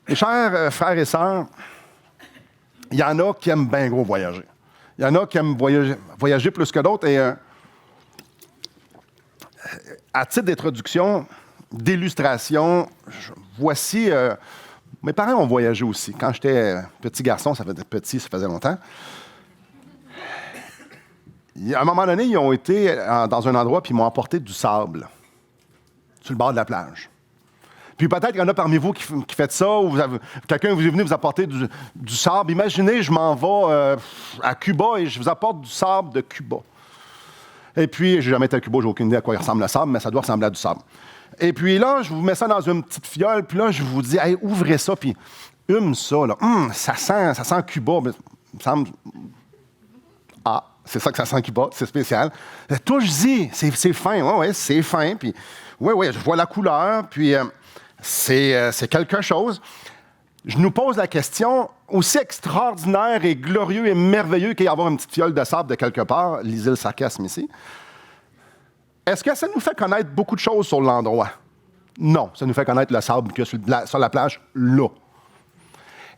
Mes chers frères et sœurs, il y en a qui aiment bien gros voyager. Il y en a qui aiment voyager plus que d'autres. Et à titre d'introduction, d'illustration, voici... mes parents ont voyagé aussi. Quand j'étais petit garçon, ça faisait longtemps. À un moment donné, ils ont été dans un endroit puis ils m'ont apporté du sable sur le bord de la plage. Puis peut-être qu'il y en a parmi vous qui faites ça, ou quelqu'un vous est venu vous apporter du sable. Imaginez, je m'en vais à Cuba et je vous apporte du sable de Cuba. Et puis, j'ai jamais été à Cuba, j'ai aucune idée à quoi il ressemble le sable, mais ça doit ressembler à du sable. Et puis là, je vous mets ça dans une petite fiole, puis là, je vous dis, hey, ouvrez ça, puis hume ça, là. Ça sent Cuba. Mais, il me semble... Ah, c'est ça que ça sent Cuba, c'est spécial. Touche-y, c'est fin, oui, c'est fin, puis oui, je vois la couleur, puis c'est quelque chose. Je nous pose la question, aussi extraordinaire et glorieux et merveilleux qu'il y ait avoir une petite fiole de sable de quelque part, lisez le sarcasme ici, est-ce que ça nous fait connaître beaucoup de choses sur l'endroit? Non, ça nous fait connaître le sable qu'il y a sur la plage, là.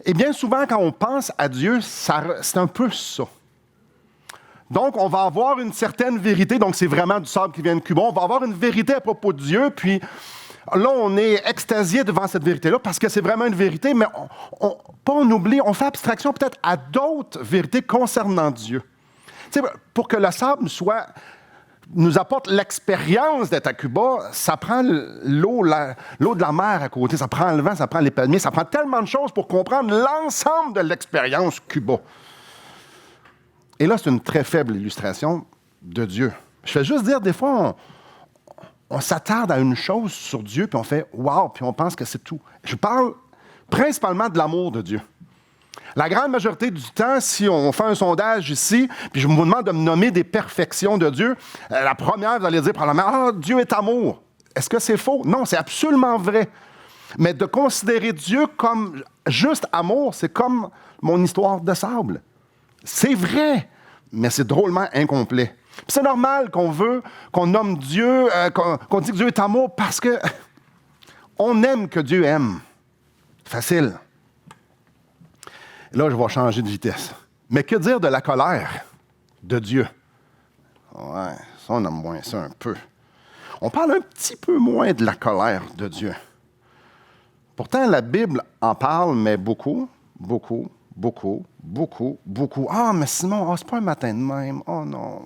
Et bien souvent, quand on pense à Dieu, c'est un peu ça. Donc, on va avoir une certaine vérité, donc c'est vraiment du sable qui vient de Cuba, on va avoir une vérité à propos de Dieu, puis là, on est extasié devant cette vérité-là parce que c'est vraiment une vérité, mais pas on oublie, on fait abstraction peut-être à d'autres vérités concernant Dieu. Tu sais, pour que le sable nous apporte l'expérience d'être à Cuba, ça prend l'eau de la mer à côté, ça prend le vent, ça prend les palmiers, ça prend tellement de choses pour comprendre l'ensemble de l'expérience Cuba. Et là, c'est une très faible illustration de Dieu. Je vais juste dire, des fois, on s'attarde à une chose sur Dieu, puis on fait « wow », puis on pense que c'est tout. Je parle principalement de l'amour de Dieu. La grande majorité du temps, si on fait un sondage ici, puis je vous demande de me nommer des perfections de Dieu, la première, vous allez dire probablement « ah, Dieu est amour ». Est-ce que c'est faux? Non, c'est absolument vrai. Mais de considérer Dieu comme juste amour, c'est comme mon histoire de sable. C'est vrai, mais c'est drôlement incomplet. Puis c'est normal qu'on nomme Dieu, qu'on dit que Dieu est amour parce que on aime que Dieu aime. Facile. Là, je vais changer de vitesse. Mais que dire de la colère de Dieu? Ouais, ça, on aime moins ça un peu. On parle un petit peu moins de la colère de Dieu. Pourtant, la Bible en parle, mais beaucoup. Ah, mais sinon, c'est pas un matin de même. Oh non.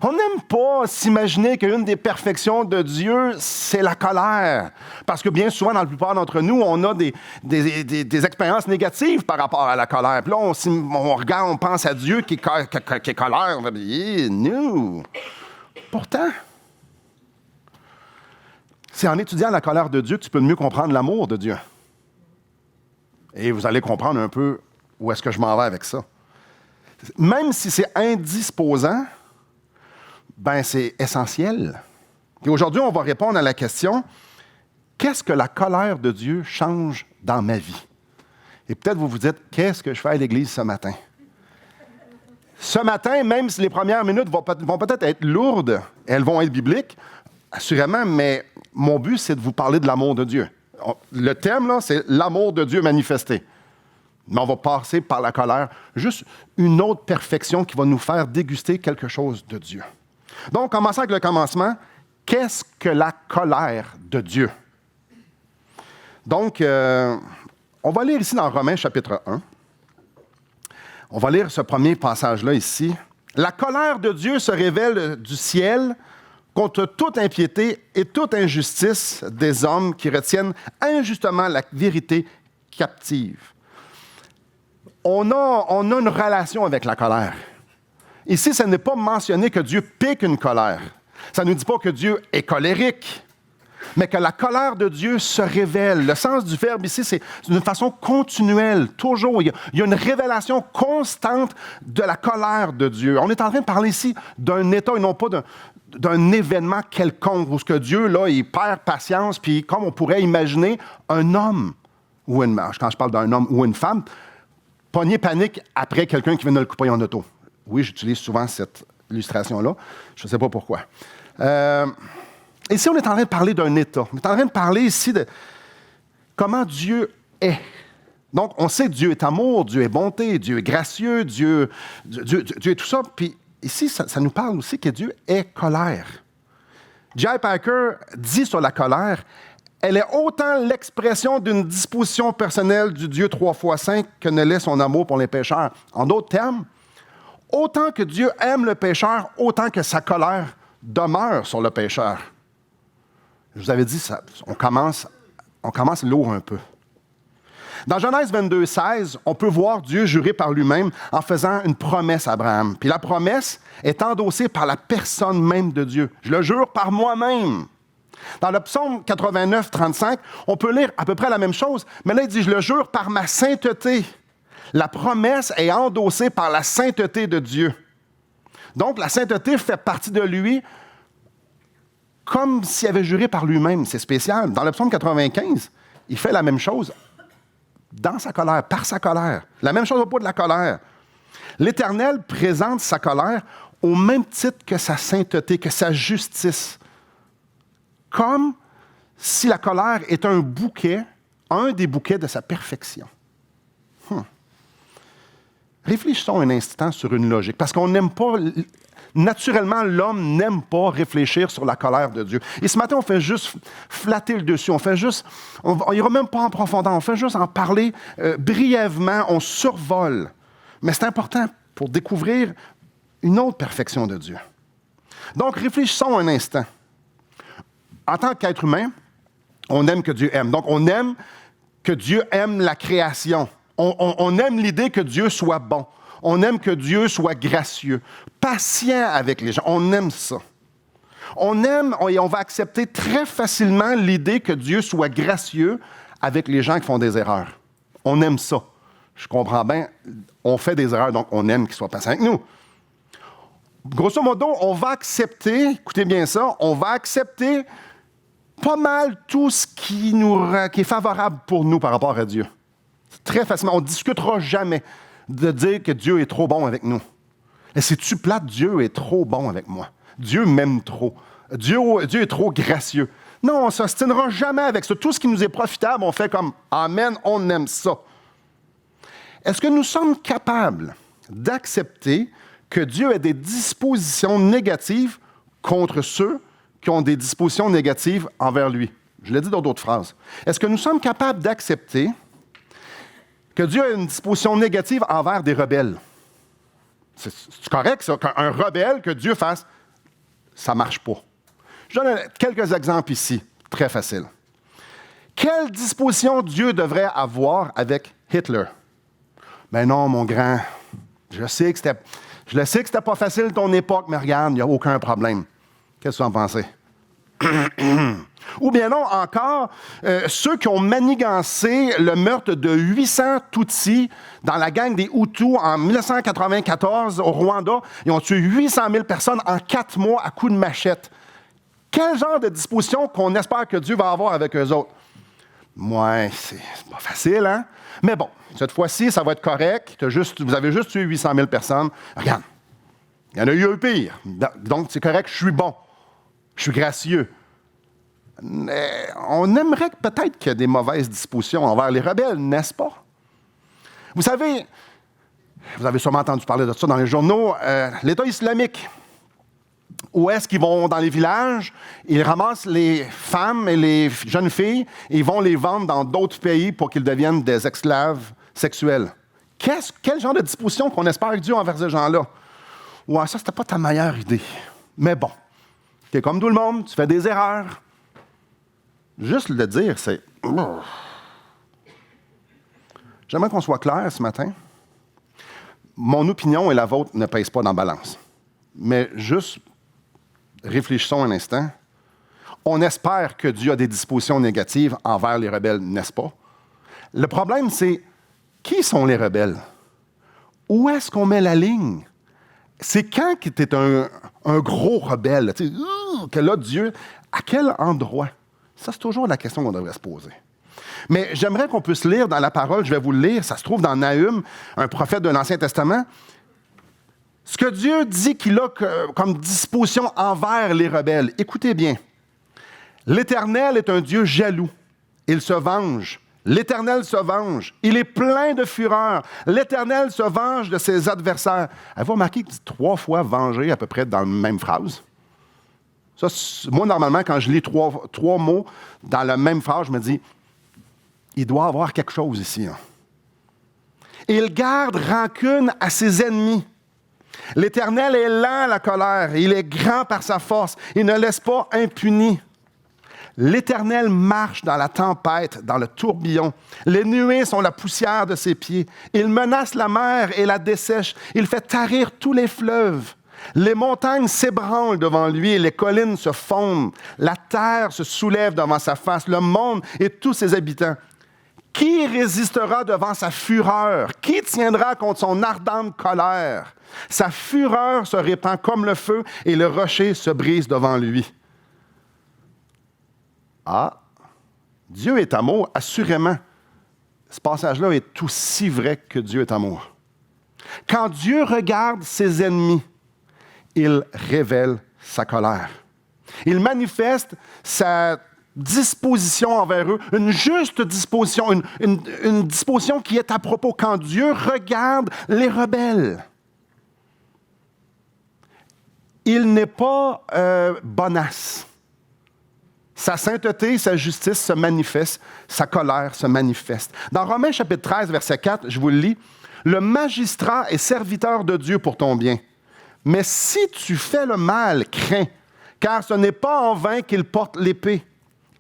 On n'aime pas s'imaginer qu'une des perfections de Dieu, c'est la colère. Parce que bien souvent, dans la plupart d'entre nous, on a des expériences négatives par rapport à la colère. Puis là, on regarde, on pense à Dieu qui est colère. On va dire, nous. Pourtant, c'est en étudiant la colère de Dieu que tu peux mieux comprendre l'amour de Dieu. Et vous allez comprendre un peu où est-ce que je m'en vais avec ça. Même si c'est indisposant, ben c'est essentiel. Et aujourd'hui, on va répondre à la question, qu'est-ce que la colère de Dieu change dans ma vie? Et peut-être vous vous dites, qu'est-ce que je fais à l'Église ce matin? Ce matin, même si les premières minutes vont peut-être être lourdes, elles vont être bibliques, assurément, mais mon but, c'est de vous parler de l'amour de Dieu. Le thème, là, c'est l'amour de Dieu manifesté. Mais on va passer par la colère, juste une autre perfection qui va nous faire déguster quelque chose de Dieu. Donc, commençons avec le commencement. Qu'est-ce que la colère de Dieu? Donc, on va lire ici dans Romains chapitre 1. On va lire ce premier passage-là ici. La colère de Dieu se révèle du ciel contre toute impiété et toute injustice des hommes qui retiennent injustement la vérité captive. On a une relation avec la colère. Ici, ce n'est pas mentionné que Dieu pique une colère. Ça ne nous dit pas que Dieu est colérique, mais que la colère de Dieu se révèle. Le sens du verbe ici, c'est d'une façon continuelle, toujours. Il y a une révélation constante de la colère de Dieu. On est en train de parler ici d'un état et non pas d'un événement quelconque où ce que Dieu, là, il perd patience, puis comme on pourrait imaginer, un homme ou une femme, quand je parle d'un homme ou une femme, pogner panique après quelqu'un qui vient de le couper en auto. Oui, j'utilise souvent cette illustration-là. Je ne sais pas pourquoi. Ici, on est en train de parler d'un état. On est en train de parler ici de comment Dieu est. Donc, on sait que Dieu est amour, Dieu est bonté, Dieu est gracieux, Dieu est tout ça. Puis ici, ça nous parle aussi que Dieu est colère. J.I. Packer dit sur la colère, elle est autant l'expression d'une disposition personnelle du Dieu 3 fois 5 que ne l'est son amour pour les pécheurs. En d'autres termes, autant que Dieu aime le pécheur, autant que sa colère demeure sur le pécheur. Je vous avais dit, on commence lourd un peu. Dans Genèse 22, 16, on peut voir Dieu jurer par lui-même en faisant une promesse à Abraham. Puis la promesse est endossée par la personne même de Dieu. Je le jure par moi-même. Dans le psaume 89, 35, on peut lire à peu près la même chose, mais là, il dit, je le jure par ma sainteté. La promesse est endossée par la sainteté de Dieu. Donc, la sainteté fait partie de lui comme s'il avait juré par lui-même. C'est spécial. Dans le psaume 95, il fait la même chose dans sa colère, par sa colère. La même chose au bout de la colère. L'Éternel présente sa colère au même titre que sa sainteté, que sa justice. Comme si la colère est un des bouquets de sa perfection. Réfléchissons un instant sur une logique, parce qu'on n'aime pas, naturellement, l'homme n'aime pas réfléchir sur la colère de Dieu. Et ce matin, on fait juste flatter le dessus, on n'ira même pas en profondeur, on fait juste en parler brièvement, on survole. Mais c'est important pour découvrir une autre perfection de Dieu. Donc, réfléchissons un instant. En tant qu'être humain, on aime que Dieu aime. Donc, on aime que Dieu aime la création. On aime l'idée que Dieu soit bon. On aime que Dieu soit gracieux, patient avec les gens. On aime ça. On aime et on va accepter très facilement l'idée que Dieu soit gracieux avec les gens qui font des erreurs. On aime ça. Je comprends bien, on fait des erreurs, donc on aime qu'il soit patient avec nous. Grosso modo, on va accepter, écoutez bien ça, on va accepter pas mal tout ce qui est favorable pour nous par rapport à Dieu. Très facilement. On ne discutera jamais de dire que Dieu est trop bon avec nous. Et c'est-tu plate? Dieu est trop bon avec moi. Dieu m'aime trop. Dieu est trop gracieux. Non, on ne s'ostinera jamais avec ça. Tout ce qui nous est profitable, on fait comme « Amen, on aime ça ». Est-ce que nous sommes capables d'accepter que Dieu ait des dispositions négatives contre ceux qui ont des dispositions négatives envers lui? Je l'ai dit dans d'autres phrases. Est-ce que nous sommes capables d'accepter que Dieu a une disposition négative envers des rebelles? C'est correct, ça, qu'un rebelle, que Dieu fasse, ça ne marche pas. Je donne quelques exemples ici, très faciles. Quelle disposition Dieu devrait avoir avec Hitler? Ben non, mon grand, je sais que c'était pas facile ton époque, mais regarde, il n'y a aucun problème. Qu'est-ce que vous en pensez? Ou bien non, encore, ceux qui ont manigancé le meurtre de 800 Tutsis dans la gang des Hutus en 1994 au Rwanda, ils ont tué 800 000 personnes en 4 mois à coups de machette. Quel genre de disposition qu'on espère que Dieu va avoir avec eux autres? Ouais, c'est pas facile, hein? Mais bon, cette fois-ci, ça va être correct. Vous avez juste tué 800 000 personnes. Regarde, il y en a eu un pire. Donc, c'est correct, je suis bon. Je suis gracieux. Mais on aimerait peut-être qu'il y ait des mauvaises dispositions envers les rebelles, n'est-ce pas? Vous savez, vous avez sûrement entendu parler de ça dans les journaux, l'État islamique. Où est-ce qu'ils vont dans les villages? Ils ramassent les femmes et les jeunes filles et ils vont les vendre dans d'autres pays pour qu'ils deviennent des esclaves sexuels. Quel genre de disposition qu'on espère Dieu envers ces gens-là? Ouais, ça, c'était pas ta meilleure idée. Mais bon, tu es comme tout le monde, tu fais des erreurs. Juste le dire, c'est... J'aimerais qu'on soit clair ce matin. Mon opinion et la vôtre ne pèsent pas dans la balance. Mais juste... réfléchissons un instant. On espère que Dieu a des dispositions négatives envers les rebelles, n'est-ce pas? Le problème, c'est qui sont les rebelles? Où est-ce qu'on met la ligne? C'est quand que tu es un gros rebelle, que là, Dieu, à quel endroit? Ça, c'est toujours la question qu'on devrait se poser. Mais j'aimerais qu'on puisse lire dans la parole, je vais vous le lire, ça se trouve dans Nahum, un prophète de l'Ancien Testament. Ce que Dieu dit qu'il a comme disposition envers les rebelles, écoutez bien. L'Éternel est un Dieu jaloux. Il se venge. L'Éternel se venge. Il est plein de fureur. L'Éternel se venge de ses adversaires. Avez-vous remarqué qu'il dit 3 fois venger à peu près dans la même phrase? Ça, moi, normalement, quand je lis trois mots dans la même phrase, je me dis, il doit y avoir quelque chose ici. Hein. Il garde rancune à ses ennemis. L'Éternel est lent à la colère. Il est grand par sa force. Il ne laisse pas impuni. L'Éternel marche dans la tempête, dans le tourbillon. Les nuées sont la poussière de ses pieds. Il menace la mer et la dessèche. Il fait tarir tous les fleuves. Les montagnes s'ébranlent devant lui et les collines se fondent. La terre se soulève devant sa face, le monde et tous ses habitants. Qui résistera devant sa fureur? Qui tiendra contre son ardente colère? Sa fureur se répand comme le feu et le rocher se brise devant lui. Ah, Dieu est amour, assurément. Ce passage-là est aussi vrai que Dieu est amour. Quand Dieu regarde ses ennemis, il révèle sa colère. Il manifeste sa disposition envers eux, une juste disposition, une disposition qui est à propos. Quand Dieu regarde les rebelles, il n'est pas bonasse. Sa sainteté, sa justice se manifeste, sa colère se manifeste. Dans Romains chapitre 13, verset 4, je vous le lis, « Le magistrat est serviteur de Dieu pour ton bien. Mais si tu fais le mal, crains, car ce n'est pas en vain qu'il porte l'épée,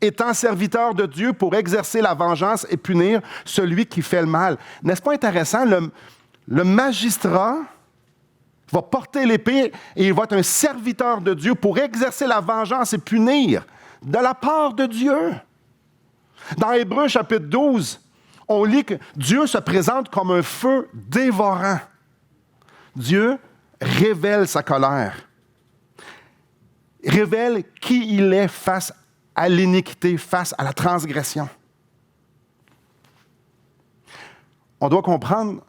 étant serviteur de Dieu pour exercer la vengeance et punir celui qui fait le mal. » N'est-ce pas intéressant? Le magistrat va porter l'épée et il va être un serviteur de Dieu pour exercer la vengeance et punir de la part de Dieu. Dans Hébreux chapitre 12, on lit que Dieu se présente comme un feu dévorant. Dieu révèle sa colère, révèle qui il est face à l'iniquité, face à la transgression. On doit comprendre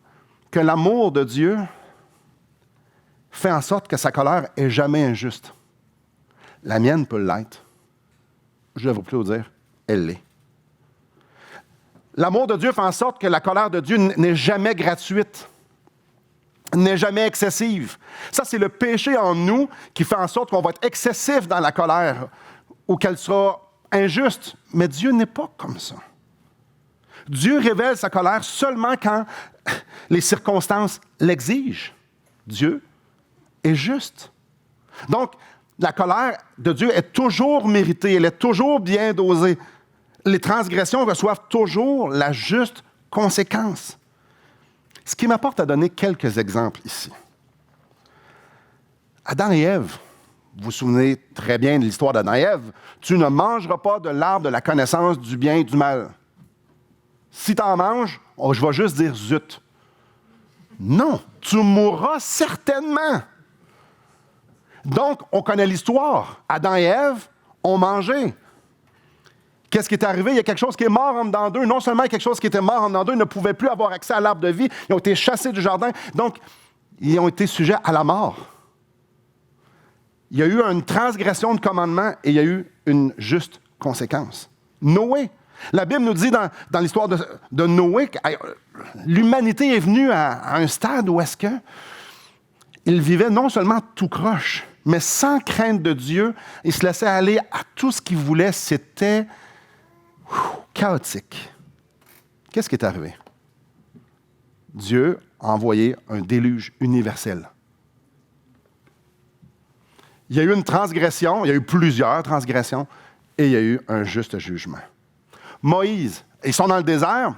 que l'amour de Dieu fait en sorte que sa colère n'est jamais injuste. La mienne peut l'être. Je devrais plutôt dire, elle l'est. L'amour de Dieu fait en sorte que la colère de Dieu n'est jamais gratuite, n'est jamais excessive. Ça, c'est le péché en nous qui fait en sorte qu'on va être excessif dans la colère ou qu'elle sera injuste. Mais Dieu n'est pas comme ça. Dieu révèle sa colère seulement quand les circonstances l'exigent. Dieu est juste. Donc, la colère de Dieu est toujours méritée, elle est toujours bien dosée. Les transgressions reçoivent toujours la juste conséquence. Ce qui m'apporte à donner quelques exemples ici. Adam et Ève, vous vous souvenez très bien de l'histoire d'Adam et Ève, tu ne mangeras pas de l'arbre de la connaissance du bien et du mal. Si tu en manges, je vais juste dire zut. Non, tu mourras certainement. Donc, on connaît l'histoire. Adam et Ève ont mangé. Qu'est-ce qui est arrivé? Il y a quelque chose qui est mort en dedans d'eux. Non seulement quelque chose qui était mort en dedans d'eux, ils ne pouvaient plus avoir accès à l'arbre de vie. Ils ont été chassés du jardin. Donc, ils ont été sujets à la mort. Il y a eu une transgression de commandement et il y a eu une juste conséquence. Noé. La Bible nous dit dans l'histoire de Noé que l'humanité est venue à un stade où est-ce qu'il vivait non seulement tout croche, mais sans crainte de Dieu. Il se laissait aller à tout ce qu'il voulait. C'était chaotique. Qu'est-ce qui est arrivé? Dieu a envoyé un déluge universel. Il y a eu une transgression, il y a eu plusieurs transgressions, et il y a eu un juste jugement. Moïse, ils sont dans le désert.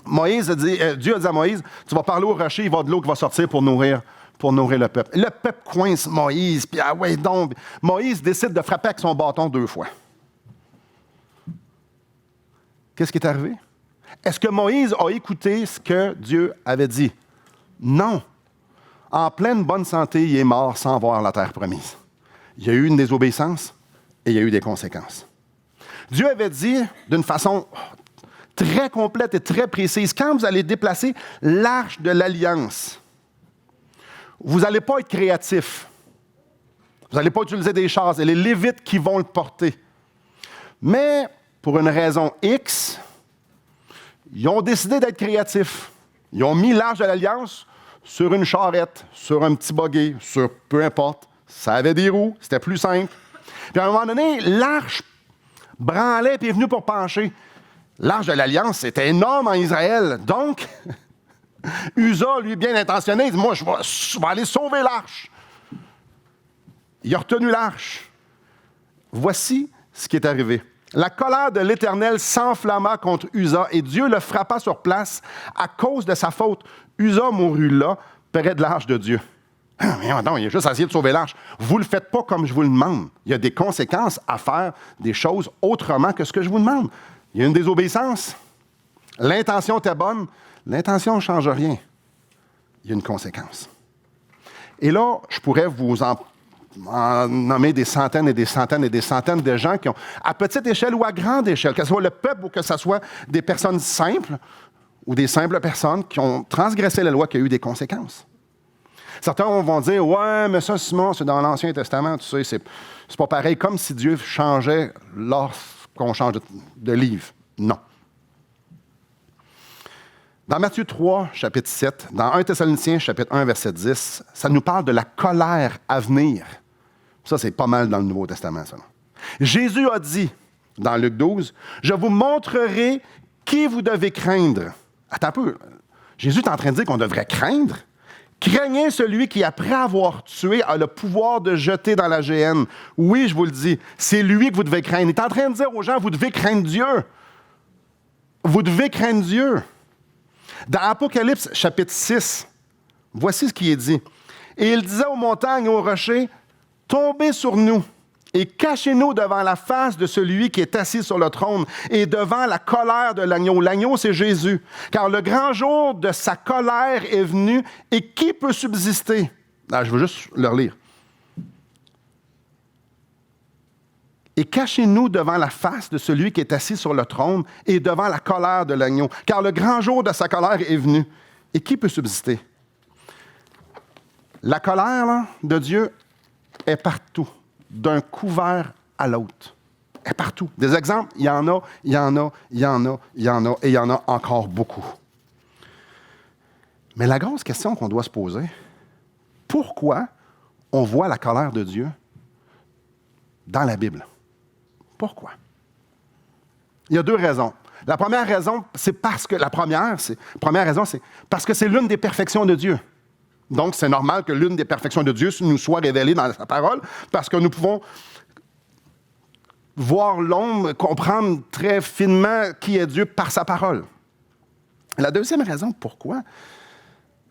Dieu a dit à Moïse, tu vas parler au rocher, il va y avoir de l'eau qui va sortir pour nourrir le peuple. Le peuple coince Moïse, puis ah ouais donc. Moïse décide de frapper avec son bâton 2 fois. Qu'est-ce qui est arrivé? Est-ce que Moïse a écouté ce que Dieu avait dit? Non. En pleine bonne santé, il est mort sans voir la terre promise. Il y a eu une désobéissance et il y a eu des conséquences. Dieu avait dit d'une façon très complète et très précise, quand vous allez déplacer l'arche de l'Alliance, vous n'allez pas être créatif. Vous n'allez pas utiliser des chars. C'est les Lévites qui vont le porter. Mais, pour une raison X, ils ont décidé d'être créatifs. Ils ont mis l'Arche de l'Alliance sur une charrette, sur un petit buggy, sur peu importe. Ça avait des roues, c'était plus simple. Puis à un moment donné, l'Arche branlait et est venue pour pencher. L'Arche de l'Alliance, c'était énorme en Israël. Donc, Uza, lui, bien intentionné, il dit, moi, je vais aller sauver l'Arche. Il a retenu l'Arche. Voici ce qui est arrivé. La colère de l'Éternel s'enflamma contre Uza et Dieu le frappa sur place à cause de sa faute. Uza mourut là, près de l'Arche de Dieu. Mais non, il a juste essayé de sauver l'Arche. Vous ne le faites pas comme je vous le demande. Il y a des conséquences à faire des choses autrement que ce que je vous demande. Il y a une désobéissance. L'intention était bonne. L'intention ne change rien. Il y a une conséquence. Et là, je pourrais vous en nommer des centaines et des centaines et des centaines de gens qui ont, à petite échelle ou à grande échelle, que ce soit le peuple ou que ce soit des personnes simples ou des simples personnes qui ont transgressé la loi qui a eu des conséquences. Certains vont dire, ouais, mais ça, Simon, c'est dans l'Ancien Testament, tu sais, c'est pas pareil, comme si Dieu changeait lorsqu'on change de livre. Non. Dans Matthieu 3, chapitre 7, dans 1 Thessaloniciens, chapitre 1, verset 10, ça nous parle de la colère à venir. Ça, c'est pas mal dans le Nouveau Testament, ça. Jésus a dit, dans Luc 12, « Je vous montrerai qui vous devez craindre. » Attends un peu. Jésus est en train de dire qu'on devrait craindre. Craignez celui qui, après avoir tué, a le pouvoir de jeter dans la géhenne. Oui, je vous le dis, c'est lui que vous devez craindre. Il est en train de dire aux gens, vous devez craindre Dieu. Vous devez craindre Dieu. Dans Apocalypse, chapitre 6, voici ce qui est dit. « Et il disait aux montagnes et aux rochers, « Tombez sur nous et cachez-nous devant la face de celui qui est assis sur le trône et devant la colère de l'agneau. » L'agneau, c'est Jésus. « Car le grand jour de sa colère est venu et qui peut subsister? » Ah, je veux juste le relire. « Et cachez-nous devant la face de celui qui est assis sur le trône et devant la colère de l'agneau. Car le grand jour de sa colère est venu. Et qui peut subsister? » La colère là, de Dieu est partout, d'un couvert à l'autre. Elle est partout. Des exemples, il y en a, il y en a, il y en a, il y en a, et il y en a encore beaucoup. Mais la grosse question qu'on doit se poser, pourquoi on voit la colère de Dieu dans la Bible? Pourquoi? Il y a deux raisons. La première raison, c'est parce que c'est parce que c'est l'une des perfections de Dieu. Donc, c'est normal que l'une des perfections de Dieu nous soit révélée dans sa parole, parce que nous pouvons voir l'ombre, comprendre très finement qui est Dieu par sa parole. La deuxième raison, pourquoi?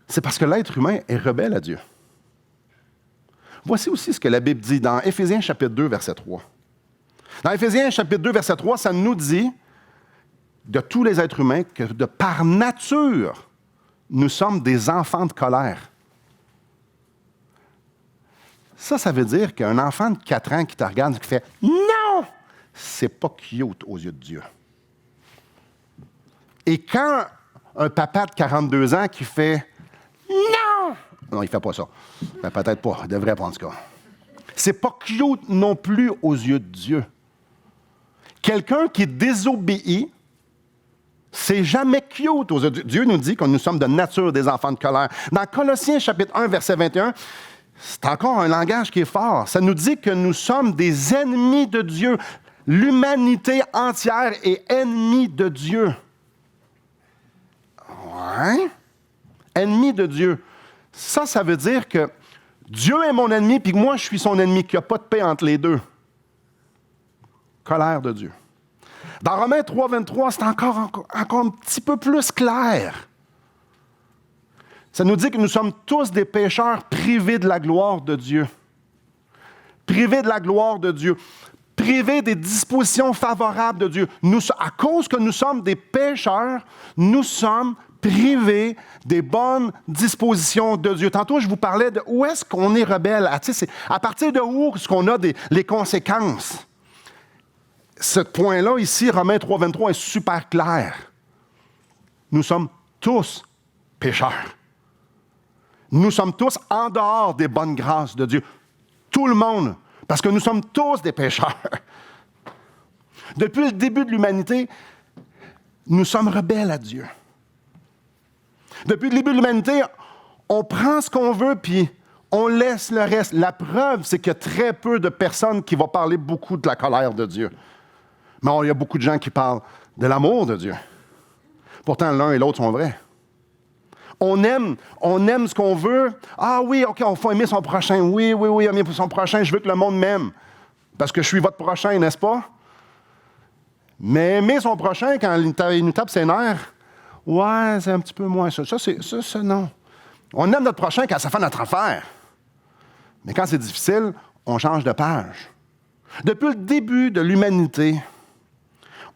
C'est parce que l'être humain est rebelle à Dieu. Voici aussi ce que la Bible dit dans Éphésiens chapitre 2, verset 3. Dans Éphésiens chapitre 2, verset 3, ça nous dit de tous les êtres humains que de par nature, nous sommes des enfants de colère. Ça veut dire qu'un enfant de 4 ans qui te regarde et qui fait « Non! » c'est pas cute aux yeux de Dieu. Et quand un papa de 42 ans qui fait « Non! » Non, il fait pas ça. Ben, peut-être pas. Il devrait pas, en tout cas. C'est pas cute non plus aux yeux de Dieu. Quelqu'un qui désobéit, c'est jamais cute aux yeux de Dieu. Dieu nous dit que nous sommes de nature des enfants de colère. Dans Colossiens chapitre 1, verset 21, c'est encore un langage qui est fort. Ça nous dit que nous sommes des ennemis de Dieu. L'humanité entière est ennemie de Dieu. Ouais. Ennemi de Dieu. Ça veut dire que Dieu est mon ennemi, puis moi, je suis son ennemi, qu'il n'y a pas de paix entre les deux. Colère de Dieu. Dans Romains 3, 23, c'est encore un petit peu plus clair. Ça nous dit que nous sommes tous des pécheurs privés de la gloire de Dieu. Privés de la gloire de Dieu. Privés des dispositions favorables de Dieu. À cause que nous sommes des pécheurs, nous sommes privés des bonnes dispositions de Dieu. Tantôt, je vous parlais de où est-ce qu'on est rebelle. C'est à partir de où est-ce qu'on a les conséquences. Ce point-là, ici, Romains 3, 23, est super clair. Nous sommes tous pécheurs. Nous sommes tous en dehors des bonnes grâces de Dieu. Tout le monde. Parce que nous sommes tous des pécheurs. Depuis le début de l'humanité, nous sommes rebelles à Dieu. Depuis le début de l'humanité, on prend ce qu'on veut, puis on laisse le reste. La preuve, c'est qu'il y a très peu de personnes qui vont parler beaucoup de la colère de Dieu. Mais il y a beaucoup de gens qui parlent de l'amour de Dieu. Pourtant, l'un et l'autre sont vrais. On aime ce qu'on veut. Ah oui, OK, on faut aimer son prochain. Oui, aimer son prochain. Je veux que le monde m'aime. Parce que je suis votre prochain, n'est-ce pas? Mais aimer son prochain quand il nous tape ses nerfs, ouais, c'est un petit peu moins ça. Ça, non. On aime notre prochain quand ça fait notre affaire. Mais quand c'est difficile, on change de page. Depuis le début de l'humanité,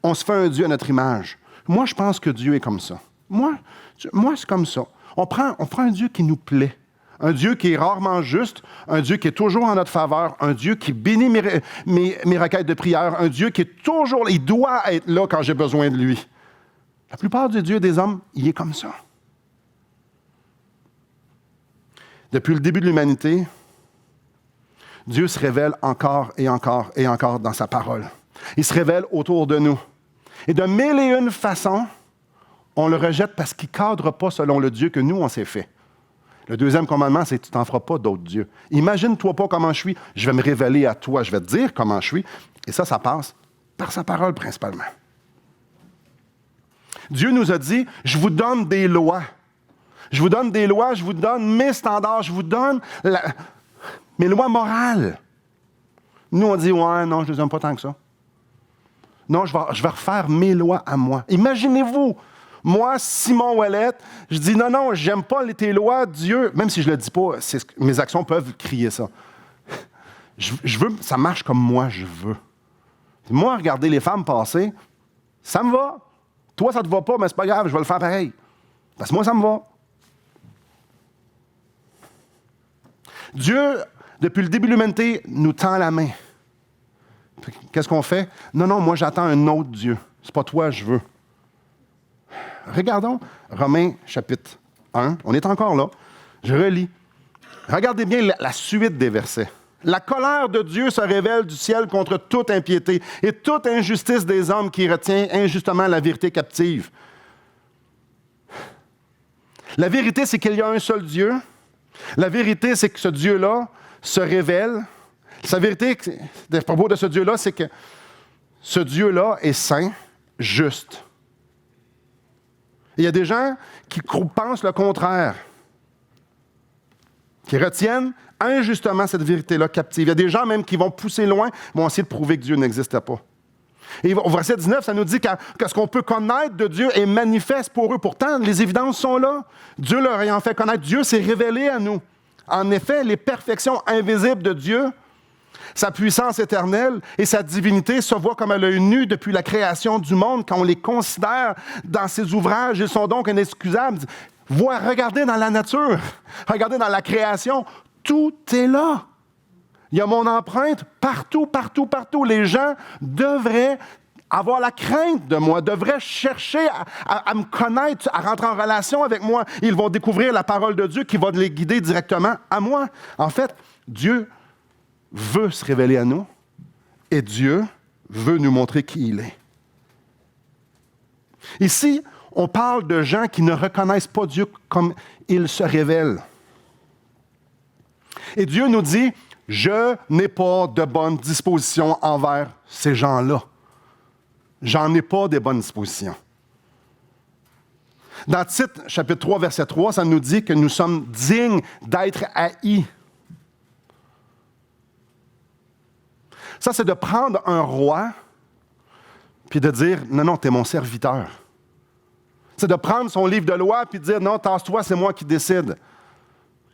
on se fait un Dieu à notre image. Moi, je pense que Dieu est comme ça. Moi c'est comme ça. On prend un Dieu qui nous plaît. Un Dieu qui est rarement juste, un Dieu qui est toujours en notre faveur, un Dieu qui bénit mes requêtes de prière, un Dieu qui est toujours là. Il doit être là quand j'ai besoin de lui. La plupart des dieux des hommes, il est comme ça. Depuis le début de l'humanité, Dieu se révèle encore et encore et encore dans sa parole. Il se révèle autour de nous. Et de mille et une façons, on le rejette parce qu'il ne cadre pas selon le Dieu que nous, on s'est fait. Le deuxième commandement, c'est « tu t'en feras pas d'autres dieux ». Imagine-toi pas comment je suis, je vais me révéler à toi, je vais te dire comment je suis. Et ça passe par sa parole principalement. Dieu nous a dit « je vous donne des lois ». Je vous donne des lois, je vous donne mes standards, je vous donne mes lois morales. Nous, on dit « ouais, non, je ne les aime pas tant que ça ». Non, je vais refaire mes lois à moi. Imaginez-vous, moi, Simon Ouellette, je dis non, j'aime pas tes lois, Dieu, même si je le dis pas, mes actions peuvent crier ça. Je veux, ça marche comme moi je veux. Moi, regarder les femmes passer, ça me va. Toi, ça te va pas, mais c'est pas grave, je vais le faire pareil. Parce que moi, ça me va. Dieu, depuis le début de l'humanité, nous tend la main. Qu'est-ce qu'on fait? Non, moi, j'attends un autre Dieu. C'est pas toi, je veux. Regardons Romains chapitre 1. On est encore là. Je relis. Regardez bien la suite des versets. La colère de Dieu se révèle du ciel contre toute impiété et toute injustice des hommes qui retient injustement la vérité captive. La vérité, c'est qu'il y a un seul Dieu. La vérité, c'est que ce Dieu-là se révèle. Sa vérité, à propos de ce Dieu-là, c'est que ce Dieu-là est saint, juste. Il y a des gens qui pensent le contraire, qui retiennent injustement cette vérité-là captive. Il y a des gens même qui vont pousser loin, vont essayer de prouver que Dieu n'existait pas. Et au verset 19, ça nous dit que ce qu'on peut connaître de Dieu est manifeste pour eux. Pourtant, les évidences sont là. Dieu leur ayant fait connaître, Dieu s'est révélé à nous. En effet, les perfections invisibles de Dieu, sa puissance éternelle et sa divinité se voient comme à l'œil nu depuis la création du monde. Quand on les considère dans ses ouvrages, ils sont donc inexcusables. Regardez dans la nature, regardez dans la création, tout est là. Il y a mon empreinte partout. Les gens devraient avoir la crainte de moi, devraient chercher à me connaître, à rentrer en relation avec moi. Ils vont découvrir la parole de Dieu qui va les guider directement à moi. En fait, Dieu veut se révéler à nous et Dieu veut nous montrer qui il est. Ici, on parle de gens qui ne reconnaissent pas Dieu comme il se révèle. Et Dieu nous dit, je n'ai pas de bonnes dispositions envers ces gens-là. J'en ai pas de bonnes dispositions. Dans Tite, chapitre 3, verset 3, ça nous dit que nous sommes dignes d'être haïs. Ça, c'est de prendre un roi puis de dire, non, t'es mon serviteur. C'est de prendre son livre de loi puis de dire, non, tasse-toi, c'est moi qui décide.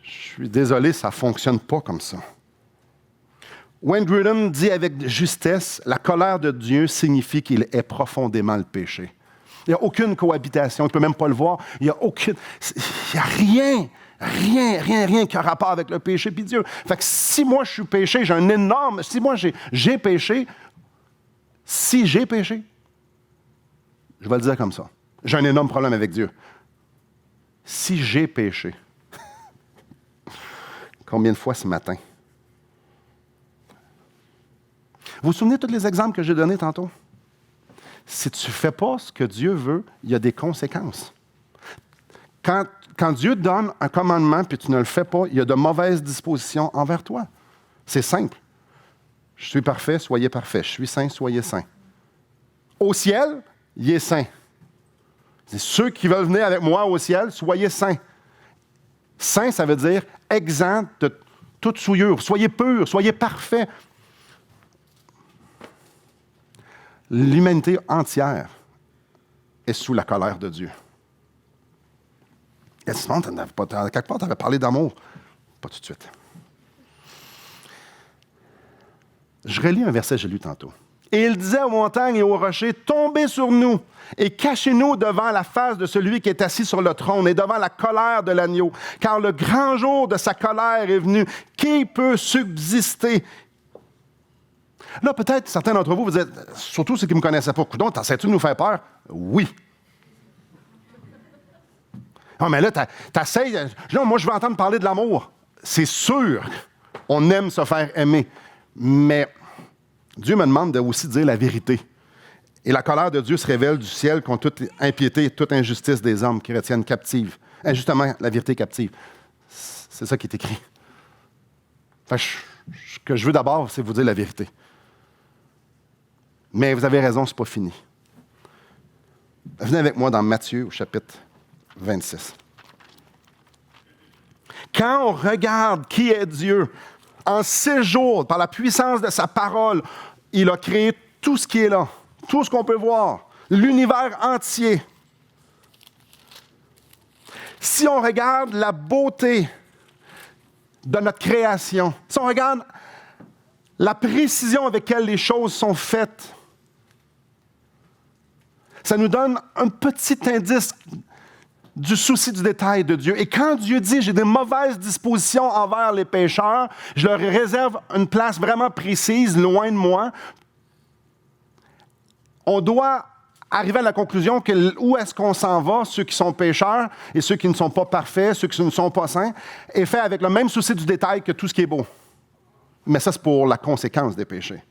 Je suis désolé, ça ne fonctionne pas comme ça. Wayne Grudem dit avec justesse, la colère de Dieu signifie qu'il est profondément le péché. Il n'y a aucune cohabitation, tu ne peux même pas le voir. Il n'y a rien qui a rapport avec le péché puis Dieu. Fait que si moi je suis péché, j'ai un énorme... Si moi j'ai péché, je vais le dire comme ça, j'ai un énorme problème avec Dieu. Si j'ai péché, combien de fois ce matin? Vous vous souvenez de tous les exemples que j'ai donnés tantôt? si tu ne fais pas ce que Dieu veut, il y a des conséquences. Quand Dieu donne un commandement puis tu ne le fais pas, il y a de mauvaises dispositions envers toi. C'est simple. Je suis parfait, soyez parfait. Je suis saint, soyez saint. Au ciel, il est saint. C'est ceux qui veulent venir avec moi au ciel, soyez saints. Saint, ça veut dire exempt de toute souillure. Soyez purs, soyez parfaits. L'humanité entière est sous la colère de Dieu. Et sinon, quelque part, tu avais parlé d'amour. Pas tout de suite. Je relis un verset que j'ai lu tantôt. Et il disait aux montagnes et aux rochers, tombez sur nous et cachez-nous devant la face de celui qui est assis sur le trône et devant la colère de l'agneau. Car le grand jour de sa colère est venu. Qui peut subsister? Là, peut-être, certains d'entre vous, vous dites, surtout ceux qui ne me connaissaient pas, coudonc, t'essaies-tu de nous faire peur? Oui. Non, mais là, t'essayes. Non, moi, je veux entendre parler de l'amour. C'est sûr, on aime se faire aimer. Mais Dieu me demande de aussi dire la vérité. Et la colère de Dieu se révèle du ciel contre toute impiété et toute injustice des hommes qui retiennent captives. Injustement, la vérité captive. C'est ça qui est écrit. Enfin, ce que je veux d'abord, c'est vous dire la vérité. Mais vous avez raison, ce n'est pas fini. Venez avec moi dans Matthieu, au chapitre 26. Quand on regarde qui est Dieu, en 6 jours, par la puissance de sa parole, il a créé tout ce qui est là, tout ce qu'on peut voir, l'univers entier. Si on regarde la beauté de notre création, si on regarde la précision avec laquelle les choses sont faites, ça nous donne un petit indice du souci du détail de Dieu. Et quand Dieu dit « j'ai des mauvaises dispositions envers les pécheurs », je leur réserve une place vraiment précise, loin de moi. On doit arriver à la conclusion que où est-ce qu'on s'en va, ceux qui sont pécheurs et ceux qui ne sont pas parfaits, ceux qui ne sont pas saints, est fait avec le même souci du détail que tout ce qui est beau. Mais ça, c'est pour la conséquence des péchés.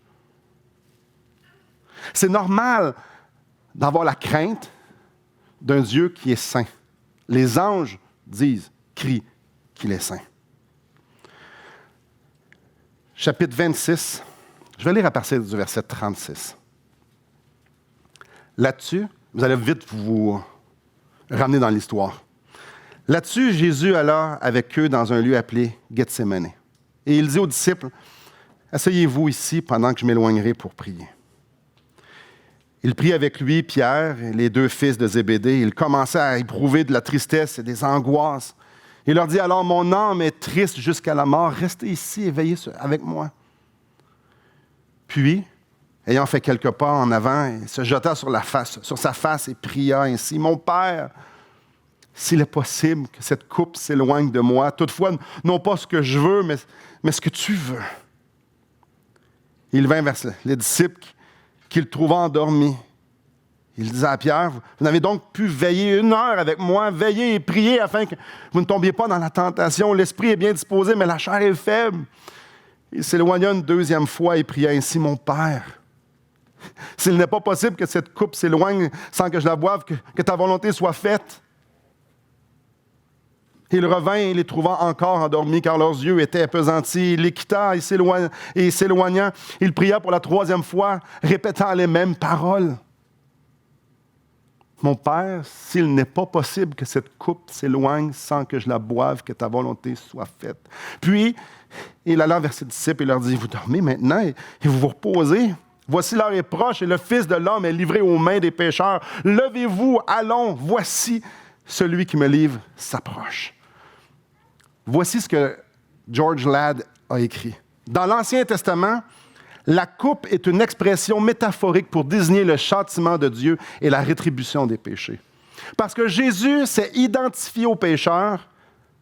C'est normal d'avoir la crainte d'un Dieu qui est saint. Les anges crient qu'il est saint. Chapitre 26, je vais lire à partir du verset 36. Là-dessus, vous allez vite vous ramener dans l'histoire. Là-dessus, Jésus alla avec eux dans un lieu appelé Gethsémani. Et il dit aux disciples, « Asseyez-vous ici pendant que je m'éloignerai pour prier. » Il prit avec lui Pierre et les 2 fils de Zébédée. Il commençait à éprouver de la tristesse et des angoisses. Il leur dit, « Alors mon âme est triste jusqu'à la mort. Restez ici et veillez avec moi. » Puis, ayant fait quelques pas en avant, il se jeta sur sa face et pria ainsi, « Mon Père, s'il est possible que cette coupe s'éloigne de moi, toutefois, non pas ce que je veux, mais ce que tu veux. » Il vint vers les disciples qu'il trouva endormis. Il disait à Pierre, « Vous n'avez donc pu veiller 1 heure avec moi, veiller et prier afin que vous ne tombiez pas dans la tentation. L'esprit est bien disposé, mais la chair est faible. » Il s'éloigna une 2e fois et pria ainsi, « Mon Père, s'il n'est pas possible que cette coupe s'éloigne sans que je la boive, que ta volonté soit faite. » Il revint et les trouva encore endormis, car leurs yeux étaient appesantis. Il les quitta et s'éloignant, il pria pour la 3e fois, répétant les mêmes paroles. « Mon Père, s'il n'est pas possible que cette coupe s'éloigne sans que je la boive, que ta volonté soit faite. » Puis, il alla vers ses disciples et leur dit, « Vous dormez maintenant et vous vous reposez. Voici l'heure est proche et le Fils de l'homme est livré aux mains des pécheurs. Levez-vous, allons, voici celui qui me livre s'approche. » Voici ce que George Ladd a écrit. Dans l'Ancien Testament, la coupe est une expression métaphorique pour désigner le châtiment de Dieu et la rétribution des péchés. Parce que Jésus s'est identifié aux pécheurs,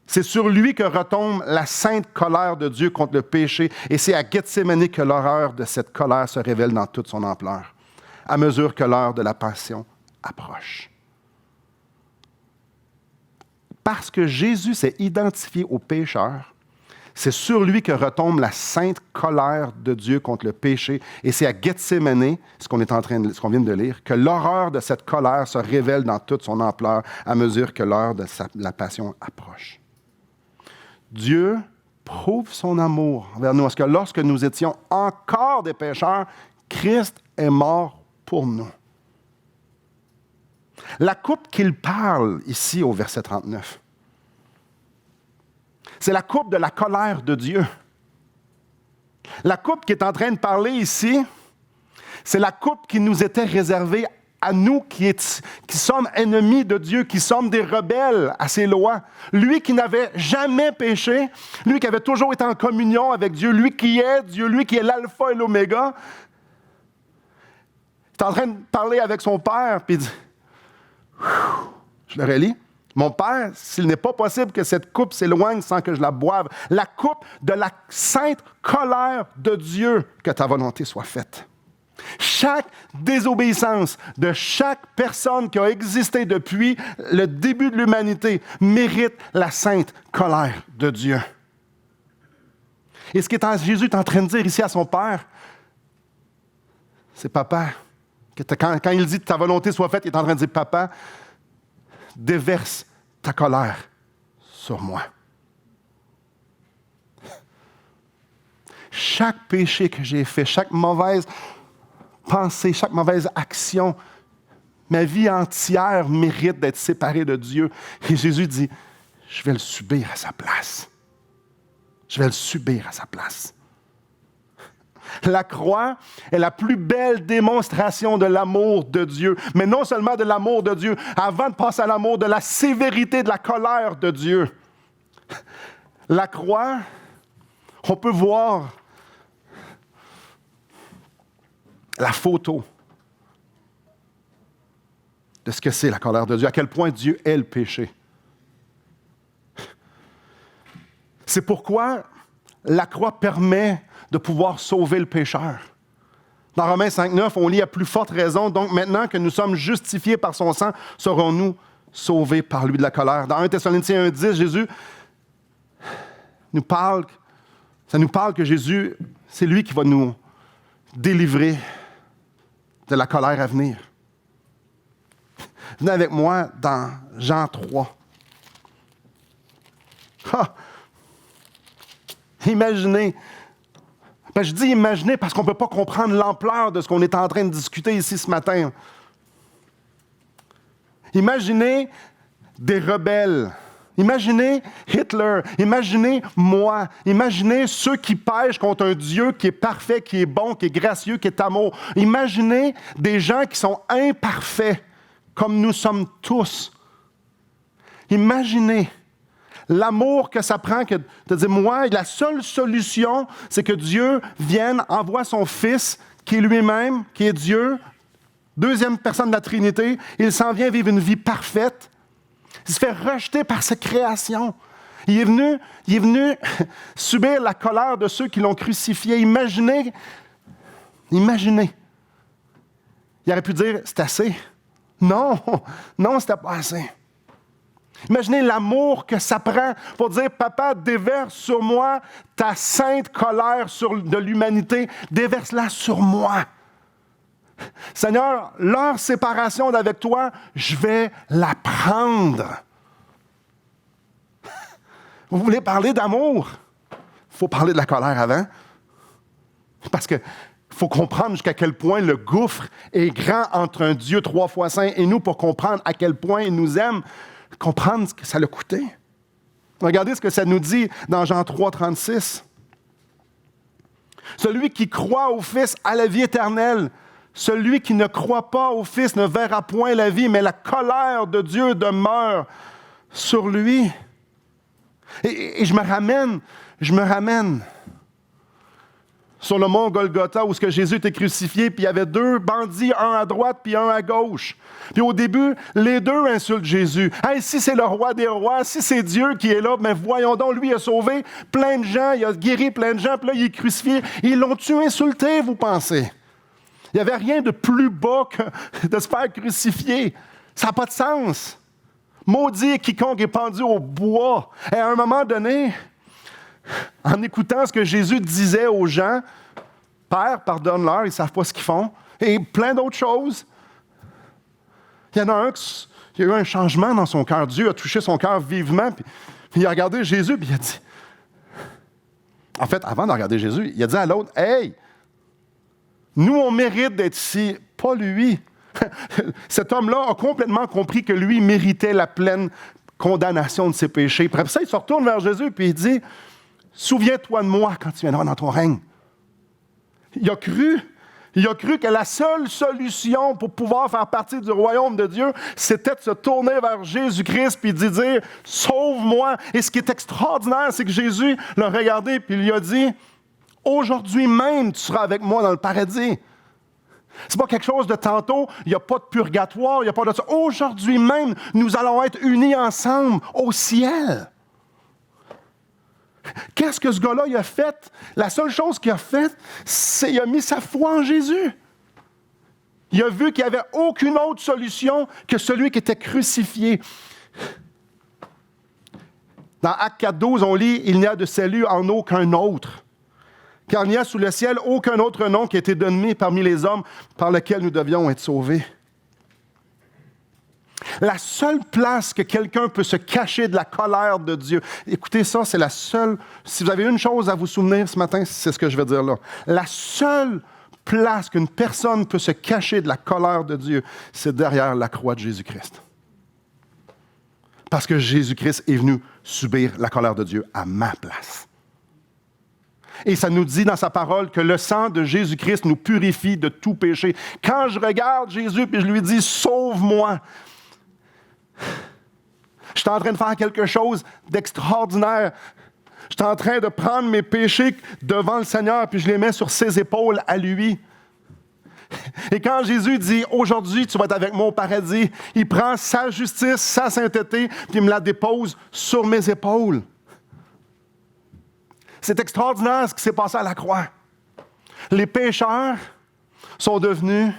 c'est sur lui que retombe la sainte colère de Dieu contre le péché, et c'est à Gethsémani que l'horreur de cette colère se révèle dans toute son ampleur, à mesure que l'heure de la passion approche. Parce que Jésus s'est identifié aux pécheurs, C'est sur lui que retombe la sainte colère de Dieu contre le péché. Et c'est à Gethsémani, ce qu'on vient de lire, que l'horreur de cette colère se révèle dans toute son ampleur à mesure que l'heure de la passion approche. Dieu prouve son amour envers nous, parce que lorsque nous étions encore des pécheurs, Christ est mort pour nous. La coupe qu'il parle ici au verset 39, c'est la coupe de la colère de Dieu. La coupe qui est en train de parler ici, c'est la coupe qui nous était réservée à nous qui sommes ennemis de Dieu, qui sommes des rebelles à ses lois. Lui qui n'avait jamais péché, lui qui avait toujours été en communion avec Dieu, lui qui est Dieu, lui qui est l'alpha et l'oméga, est en train de parler avec son Père, puis il dit, je le relis. Mon Père, s'il n'est pas possible que cette coupe s'éloigne sans que je la boive, la coupe de la sainte colère de Dieu, que ta volonté soit faite. Chaque désobéissance de chaque personne qui a existé depuis le début de l'humanité mérite la sainte colère de Dieu. Et ce que Jésus est en train de dire ici à son Père, c'est Papa. Quand il dit que ta volonté soit faite, il est en train de dire Papa, déverse ta colère sur moi. Chaque péché que j'ai fait, chaque mauvaise pensée, chaque mauvaise action, ma vie entière mérite d'être séparée de Dieu. Et Jésus dit, je vais le subir à sa place. Je vais le subir à sa place. La croix est la plus belle démonstration de l'amour de Dieu. Mais non seulement de l'amour de Dieu, avant de passer à l'amour, de la sévérité, de la colère de Dieu. La croix, on peut voir la photo de ce que c'est la colère de Dieu, à quel point Dieu est le péché. C'est pourquoi la croix permet de pouvoir sauver le pécheur. Dans Romains 5,9, on lit à plus forte raison, donc maintenant que nous sommes justifiés par son sang, serons-nous sauvés par lui de la colère. Dans 1 Thessaloniciens 1,10, Jésus nous parle que Jésus, c'est lui qui va nous délivrer de la colère à venir. Venez avec moi dans Jean 3. Imaginez. Je dis imaginez parce qu'on ne peut pas comprendre l'ampleur de ce qu'on est en train de discuter ici ce matin. Imaginez des rebelles. Imaginez Hitler. Imaginez moi. Imaginez ceux qui pêchent contre un Dieu qui est parfait, qui est bon, qui est gracieux, qui est amour. Imaginez des gens qui sont imparfaits, comme nous sommes tous. Imaginez l'amour que ça prend que de dire, moi, la seule solution, c'est que Dieu vienne, envoie son Fils, qui est lui-même, qui est Dieu, deuxième personne de la Trinité. Il s'en vient vivre une vie parfaite. Il se fait rejeter par sa création. Il est venu subir la colère de ceux qui l'ont crucifié. Imaginez. Il aurait pu dire, c'est assez. Non, c'était pas assez. Imaginez l'amour que ça prend pour dire, Papa, déverse sur moi ta sainte colère de l'humanité. Déverse-la sur moi. Seigneur, leur séparation d'avec toi, je vais la prendre. Vous voulez parler d'amour? Il faut parler de la colère avant. Parce qu'il faut comprendre jusqu'à quel point le gouffre est grand entre un Dieu 3 fois saint et nous pour comprendre à quel point il nous aime. Comprendre ce que ça l'a coûté. Regardez ce que ça nous dit dans Jean 3, 36. Celui qui croit au Fils a la vie éternelle. Celui qui ne croit pas au Fils ne verra point la vie, mais la colère de Dieu demeure sur lui. Et je me ramène sur le mont Golgotha où Jésus était crucifié, puis il y avait deux bandits, un à droite puis un à gauche. Puis au début, les deux insultent Jésus. « Hey, si c'est le roi des rois, si c'est Dieu qui est là, mais voyons donc, lui a sauvé plein de gens, il a guéri plein de gens, puis là, il est crucifié. Ils l'ont-tu insulté, vous pensez? Il n'y avait rien de plus bas que de se faire crucifier. Ça n'a pas de sens. Maudit quiconque est pendu au bois. Et à un moment donné, en écoutant ce que Jésus disait aux gens, « Père, pardonne-leur, ils ne savent pas ce qu'ils font. » Et plein d'autres choses. Il y en a un qui a eu un changement dans son cœur. Dieu a touché son cœur vivement. Puis il a regardé Jésus, puis il a dit... En fait, avant de regarder Jésus, il a dit à l'autre, « Hey, nous, on mérite d'être ici, pas lui. » Cet homme-là a complètement compris que lui méritait la pleine condamnation de ses péchés. Puis après ça, il se retourne vers Jésus, puis il dit, « Souviens-toi de moi quand tu viendras dans ton règne. » Il a cru que la seule solution pour pouvoir faire partie du royaume de Dieu, c'était de se tourner vers Jésus-Christ puis de dire « Sauve-moi ». Et ce qui est extraordinaire, c'est que Jésus l'a regardé puis lui a dit « Aujourd'hui même, tu seras avec moi dans le paradis ». C'est pas quelque chose de tantôt, il n'y a pas de purgatoire, il n'y a pas de ça. Aujourd'hui même, nous allons être unis ensemble au ciel. Qu'est-ce que ce gars-là il a fait? La seule chose qu'il a faite, c'est qu'il a mis sa foi en Jésus. Il a vu qu'il n'y avait aucune autre solution que celui qui était crucifié. Dans Actes 4.12, on lit « Il n'y a de salut en aucun autre, car il n'y a sous le ciel aucun autre nom qui a été donné parmi les hommes par lequel nous devions être sauvés. » La seule place que quelqu'un peut se cacher de la colère de Dieu, écoutez ça, c'est la seule, si vous avez une chose à vous souvenir ce matin, c'est ce que je vais dire là. La seule place qu'une personne peut se cacher de la colère de Dieu, c'est derrière la croix de Jésus-Christ. Parce que Jésus-Christ est venu subir la colère de Dieu à ma place. Et ça nous dit dans sa parole que le sang de Jésus-Christ nous purifie de tout péché. Quand je regarde Jésus et je lui dis « Sauve-moi », je suis en train de faire quelque chose d'extraordinaire. Je suis en train de prendre mes péchés devant le Seigneur, puis je les mets sur ses épaules à lui. Et quand Jésus dit « Aujourd'hui, tu vas être avec moi au paradis », il prend sa justice, sa sainteté, puis il me la dépose sur mes épaules. C'est extraordinaire ce qui s'est passé à la croix. Les pécheurs sont devenus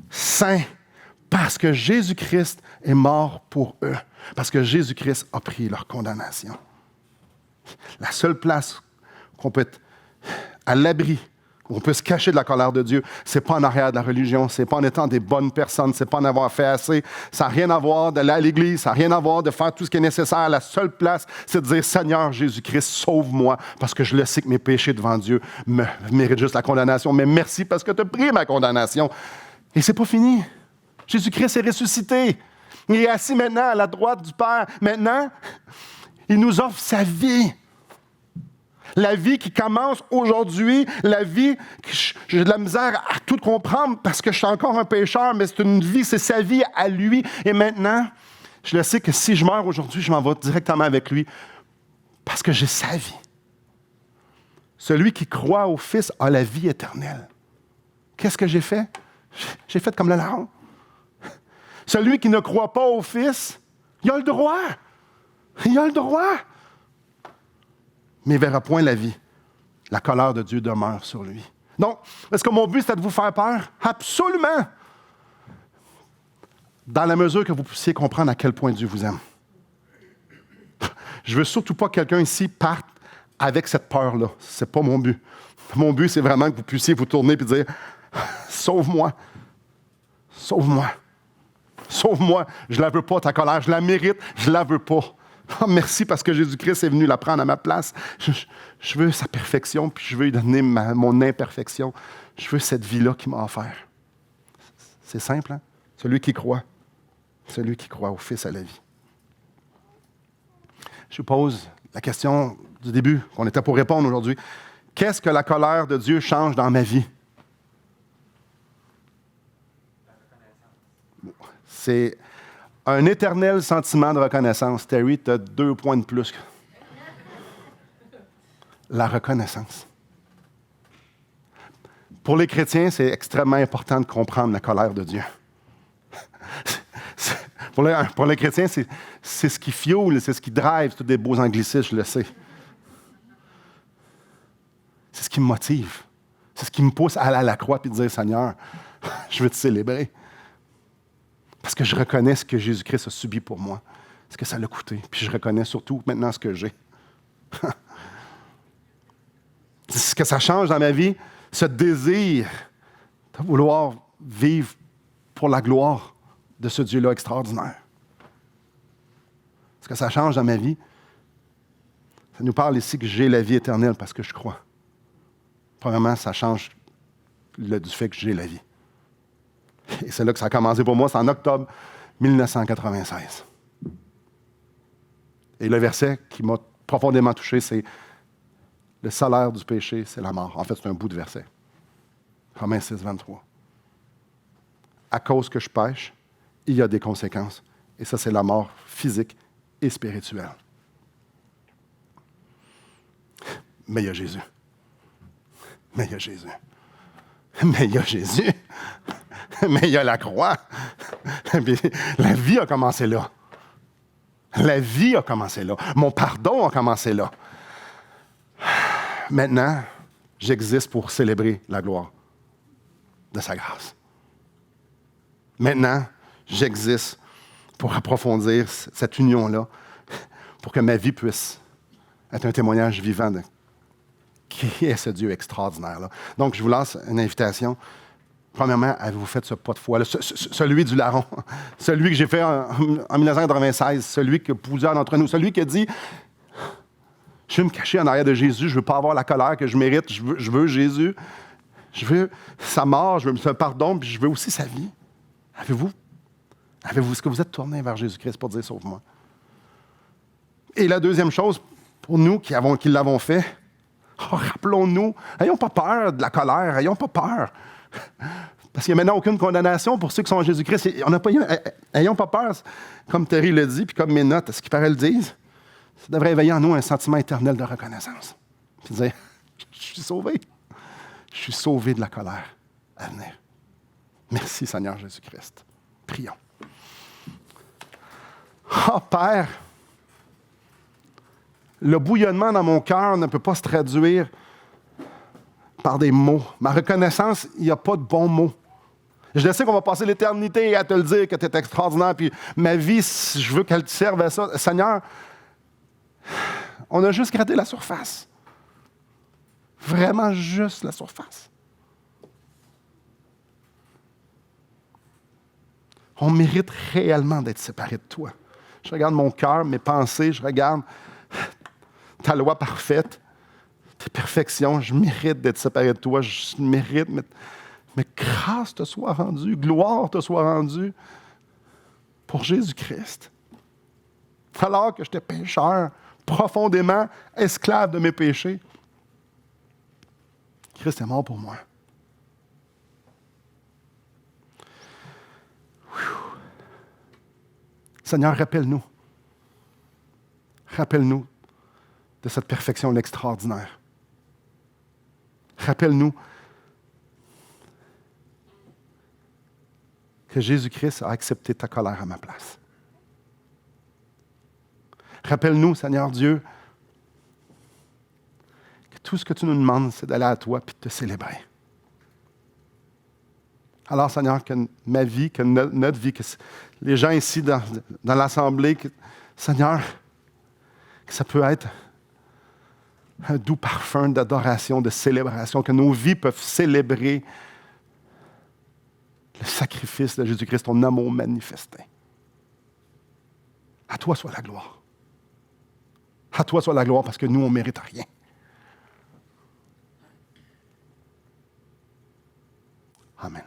saints parce que Jésus-Christ est mort pour eux, parce que Jésus-Christ a pris leur condamnation. La seule place qu'on peut être à l'abri, où on peut se cacher de la colère de Dieu, c'est pas en arrière de la religion, c'est pas en étant des bonnes personnes, c'est pas en avoir fait assez, ça n'a rien à voir d'aller à l'église, ça n'a rien à voir de faire tout ce qui est nécessaire. La seule place, c'est de dire « Seigneur Jésus-Christ, sauve-moi, parce que je le sais que mes péchés devant Dieu méritent juste la condamnation, mais merci parce que tu as pris ma condamnation. » Et c'est pas fini. Jésus-Christ est ressuscité. Il est assis maintenant à la droite du Père. Maintenant, il nous offre sa vie. La vie qui commence aujourd'hui, la vie que j'ai de la misère à tout comprendre parce que je suis encore un pécheur, mais c'est une vie, c'est sa vie à lui. Et maintenant, je le sais que si je meurs aujourd'hui, je m'en vais directement avec lui parce que j'ai sa vie. Celui qui croit au Fils a la vie éternelle. Qu'est-ce que j'ai fait? J'ai fait comme le larron. Celui qui ne croit pas au Fils, il a le droit. Il a le droit. Mais il ne verra point la vie. La colère de Dieu demeure sur lui. Donc, est-ce que mon but, c'est de vous faire peur? Absolument! Dans la mesure que vous puissiez comprendre à quel point Dieu vous aime. Je ne veux surtout pas que quelqu'un ici parte avec cette peur-là. Ce n'est pas mon but. Mon but, c'est vraiment que vous puissiez vous tourner et dire « Sauve-moi! Sauve-moi! Sauve-moi! Je ne la veux pas, ta colère. Je la mérite. Je ne la veux pas. » Oh, merci parce que Jésus-Christ est venu la prendre à ma place. Je veux sa perfection, puis je veux lui donner mon imperfection. Je veux cette vie-là qu'il m'a offert. C'est simple, hein? Celui qui croit au Fils à la vie. Je vous pose la question du début qu'on était pour répondre aujourd'hui. Qu'est-ce que la colère de Dieu change dans ma vie? C'est un éternel sentiment de reconnaissance. Terry, tu as 2 points de plus. La reconnaissance. Pour les chrétiens, c'est extrêmement important de comprendre la colère de Dieu. Pour les chrétiens, c'est ce qui fuel, c'est ce qui drive, c'est tous des beaux anglicismes, je le sais. C'est ce qui me motive. C'est ce qui me pousse à aller à la croix et dire, Seigneur, je veux te célébrer. Parce que je reconnais ce que Jésus-Christ a subi pour moi, ce que ça l'a coûté. Puis je reconnais surtout maintenant ce que j'ai. ce que ça change dans ma vie, ce désir de vouloir vivre pour la gloire de ce Dieu-là extraordinaire. Ce que ça change dans ma vie, ça nous parle ici que j'ai la vie éternelle parce que je crois. Premièrement, ça change du fait que j'ai la vie. Et c'est là que ça a commencé pour moi, c'est en octobre 1996. Et le verset qui m'a profondément touché, c'est « Le salaire du péché, c'est la mort ». En fait, c'est un bout de verset. Romains 6, 23. À cause que je pêche, il y a des conséquences. Et ça, c'est la mort physique et spirituelle. Mais il y a Jésus. Mais il y a Jésus. Mais il y a Jésus. Mais il y a la croix. La vie a commencé là. La vie a commencé là. Mon pardon a commencé là. Maintenant, j'existe pour célébrer la gloire de sa grâce. Maintenant, j'existe pour approfondir cette union-là, pour que ma vie puisse être un témoignage vivant de qui est ce Dieu extraordinaire-là. Donc, je vous lance une invitation. Premièrement, avez-vous fait ce pas de foi-là? Celui du larron, celui que j'ai fait en 1996, celui que plusieurs d'entre nous, celui qui a dit « Je vais me cacher en arrière de Jésus, je ne veux pas avoir la colère que je mérite, je veux Jésus, je veux sa mort, je veux son pardon, puis je veux aussi sa vie. » Avez-vous? Est-ce que vous êtes tourné vers Jésus-Christ pour dire « Sauve-moi » ? Et la deuxième chose, pour nous qui l'avons fait, rappelons-nous, n'ayons pas peur de la colère, n'ayons pas peur. Parce qu'il n'y a maintenant aucune condamnation pour ceux qui sont en Jésus-Christ. N'ayons pas peur, comme Terry le dit, puis comme mes notes, ce qui paraît le disent, ça devrait éveiller en nous un sentiment éternel de reconnaissance. Puis dire, je suis sauvé. Je suis sauvé de la colère à venir. Merci Seigneur Jésus-Christ. Prions. Oh Père, le bouillonnement dans mon cœur ne peut pas se traduire par des mots. Ma reconnaissance, il n'y a pas de bons mots. Je sais qu'on va passer l'éternité à te le dire que tu es extraordinaire, puis ma vie, je veux qu'elle te serve à ça. Seigneur, on a juste gratté la surface. Vraiment juste la surface. On mérite réellement d'être séparé de toi. Je regarde mon cœur, mes pensées, je regarde ta loi parfaite, tes perfections, je mérite d'être séparé de toi, je mérite, mais grâce te soit rendue, gloire te soit rendue pour Jésus-Christ. Alors que j'étais pécheur, profondément esclave de mes péchés, Christ est mort pour moi. Seigneur, rappelle-nous. Rappelle-nous de cette perfection extraordinaire. Rappelle-nous que Jésus-Christ a accepté ta colère à ma place. Rappelle-nous, Seigneur Dieu, que tout ce que tu nous demandes, c'est d'aller à toi et de te célébrer. Alors, Seigneur, que ma vie, que notre vie, que les gens ici dans l'Assemblée, Seigneur, que ça peut être un doux parfum d'adoration, de célébration, que nos vies peuvent célébrer le sacrifice de Jésus-Christ, ton amour manifesté. À toi soit la gloire. À toi soit la gloire parce que nous, on ne mérite rien. Amen.